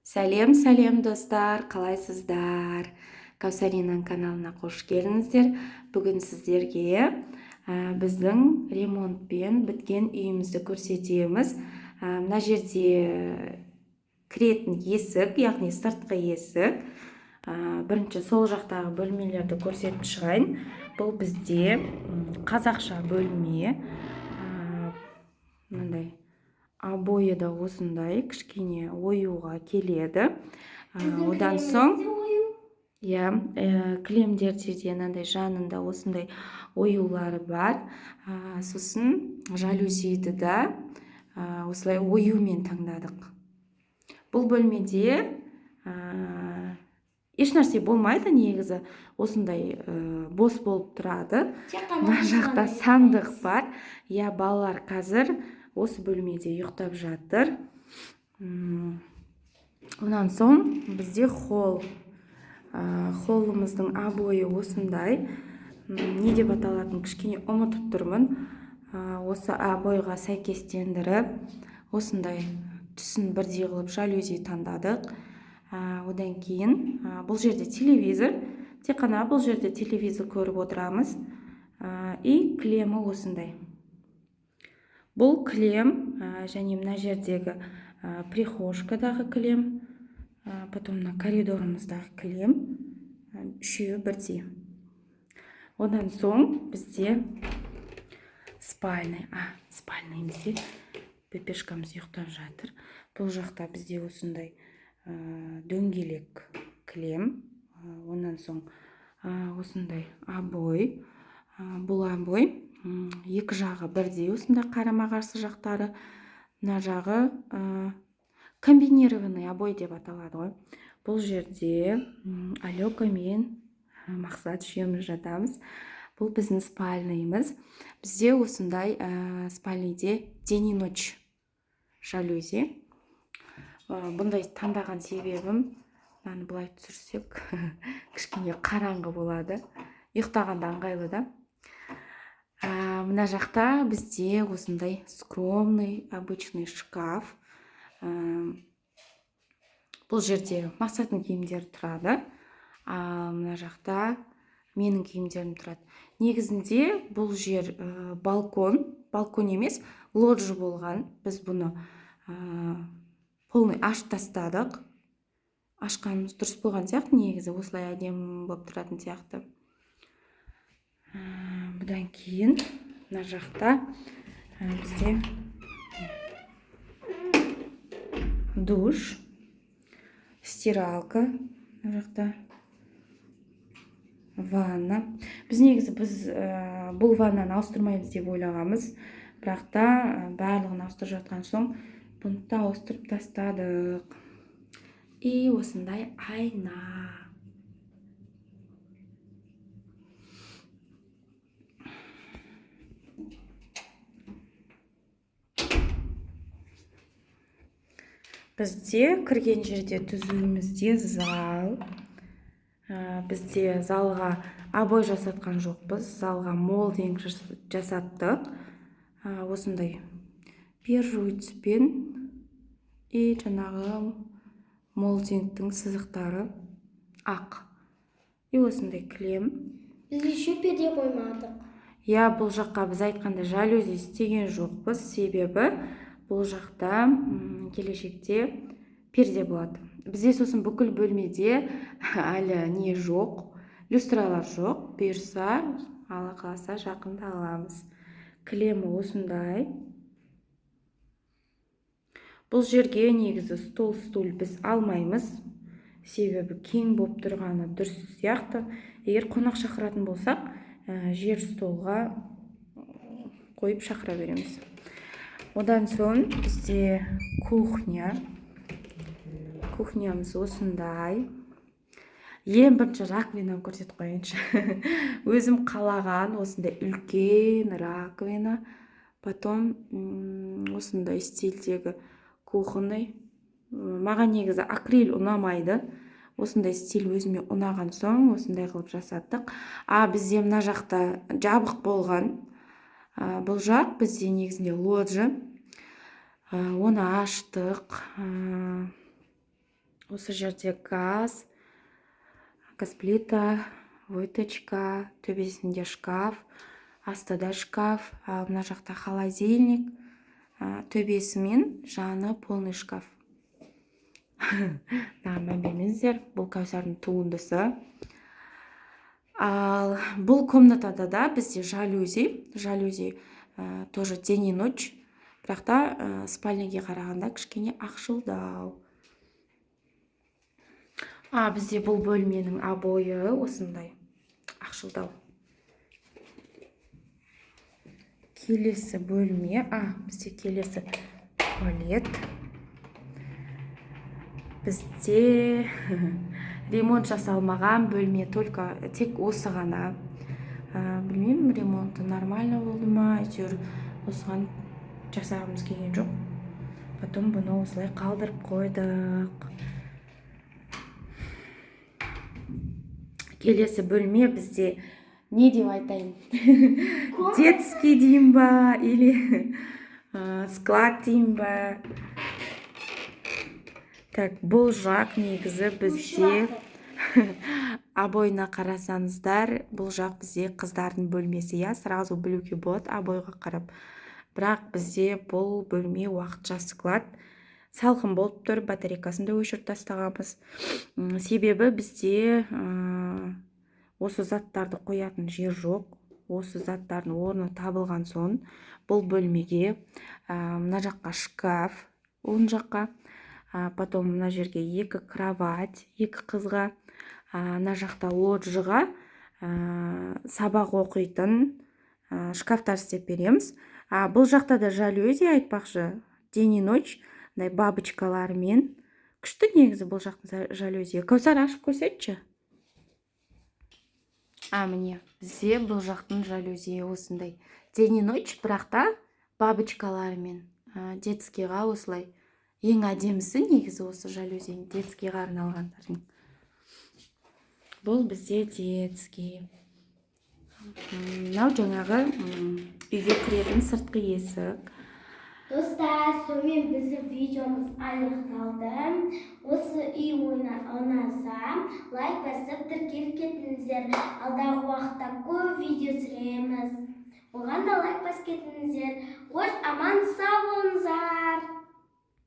Сәлем достар, қалайсыздар? Кәусаринаның каналына қош келдіңіздер. Бүгін сіздерге біздің ремонтпен біткен үйімізді көрсетеміз. Мына жерде кіретін есік, яғни сыртқы есік. Бірінші сол жақтағы бөлмелерді көрсетіп шығайын. Бұл бізде қазақша бөлме. Мынандай обойы да осындай кішкене оюға келеді. Одан соң кілемдерде де мынандай жанында осындай оюлары бар. Сосын жалюзиді да осылай оюмен таңдадық. Бұл бөлмеде ешнәрсе болмайды, негізі осындай бос болып тұрады. Мына жақта сандық бар. Балалар қазір осы бөлмеде ұйықтап жатыр. Онан соң бізде холлымыздың обойы осындай. Не деп аталатын кішкене ұмытып тұрмын. Осы обойға сәйкестендіріп осындай түсін бірдей қылып жалюзи таңдадық. Одан кейін бұл жерде телевизор, тек қана бұл жерде телевизор көріп отырамыз. И кілемі осындай. Бұл кілем, және мына жердегі прихожкадағы кілем, потом мына коридорымыздағы кілем, үшеуі бірдей. Одан соң бізде спальный бізде пепешкамыз ұйықтап жатыр. Бұл жақта бізде осындай дөңгелек кілем. Онан соң осындай обой. Бұл обой екі жағы бірдей, осындай қарама-қарсы жақтары. Мына жағы комбинированный обой деп аталады ғой. Бұл жерде Алёка мен Мақсат үшеуміз жатамыз. Бұл біздің спальныйымыз. Бізде осындай спальныйде день и ночь жалюзи. Бұндай таңдаған себебім, мынаны былай түсірсек кішкене қараңғы болады. Ұйықтағанда ыңғайлы да. Мына жақта бізде осындай скромный обычный шкаф. Бұл жерде Мақсаттың киімдері тұрады. Мына жақта менің киімдерім тұрады. Негізінде бұл жер балкон емес, лоджи болған. Біз бұны полный ашып тастадық. Ашқанымыз дұрыс болған сияқты, негізі осылай әдемі болып тұратын сияқты. Бұдан кейін мына жақта бізде душ, стиралка, мына жақта ванна. Біз негізі бұл ваннаны ауыстырмаймыз деп ойлағанбыз, бірақ та барлығын ауыстырып жатқан соң бұны да ауыстырып тастадық. И осындай айна. Бізде кірген жерде түзуімізде зал. Бізде залға обой жасатқан жоқпыз. Залға молдинг жасаттық. Осындай пержуйцпен и жаңағы молдингтің сызықтары ақ. И осындай кілем. Біз еще перде қоймадық. Бұл жаққа біз айтқанда жалюзи істеген жоқпыз, себебі бұл жақта келешекте перде болады. Бізде сосын бүкіл бөлмеде әлі не жоқ, люстралар жоқ. Бұйырса, Алла қаласа жақында аламыз. Кілемі осындай. Бұл жерге негізі стул біз алмаймыз, себебі кең болып тұрғаны дұрыс сияқты. Егер қонақ шақыратын болсақ, жер столға қойып шақыра береміз. Одан соң бізде кухнямыз осындай. Ең бірінші раковинаны көрсетіп қойыншы. Өзім қалаған осындай үлкен раковина. Потом осындай стильдегі кухонный. Маған негізі акриль ұнамайды. Осындай стиль өзіме ұнаған соң осындай қылып жасаттық. Бізде мына жақта жабық болған. Бұл жақ бізде негізінде лоджи. Оны аштық. осы жерде газ плита, выточка, төбесінде шкаф, астыда шкаф, мына жақта холодильник, төбесі мен жаны полный шкаф. Мән бермеңіздер, бұл Кәусардың туындысы. Ал бұл комнатада да бізде жалюзи тоже день и ночь, бірақ та спальняге қарағанда кішкене ақшылдау. Бізде бұл бөлменің обойы осындай ақшылдау. Келесі бөлме, бізде келесі туалет. Бізде ремонт жасалмаған бөлме, тек осы ғана. Білмеймін, ремонты нормально болды ма, әйтеуір осыған жасағымыз келген жоқ. Потом бұны осылай қалдырып қойдық. Келесі бөлме бізде не деп айтайын? Детский дейін ба, или склад дейін ба? Так, бұл жақ негізі бізде обойына қарасаңыздар, бұл жақ бізде қыздардың бөлмесі, сразу білуге болады обойға қарап. Бірақ бізде бұл бөлме уақытша склад. Салқын болып тұр, батарейкасын да өшіріп тастағанбыз. Себебі бізде осы заттарды қоятын жер жоқ. Осы заттардың орны табылған соң бұл бөлмеге мына жаққа шкаф, оң жаққа, потом мына жерге 2 кровать, 2 қызға, мына жақта лоджиға сабақ оқитын шкафтар істеп береміз. Бұл жақта да жалюзи айтпақшы, день и ночь, бабочкалармен. Күшті негізі бұл жақтың жалюзи. Кәусар, ашып көрсетші. Міне, бізде бұл жақтың жалюзи осындай. День и ночь, бірақ та бабочкалармен. Детскийға осылай. Ең әдемісі негізі осы жалюзи, детскийға арналғандардың. Бұл бізде детский. Мынау жаңағы үйге кіретін сыртқы есік. Достар, сонымен біздің видеомыз аяқталды. Осы үй ұнаса, лайк басып тіркеліп кетіңіздер. Алдағы уақытта көп видео түсіреміз. Оған да лайк басып кетіңіздер. Қош аман сау болыңыздар.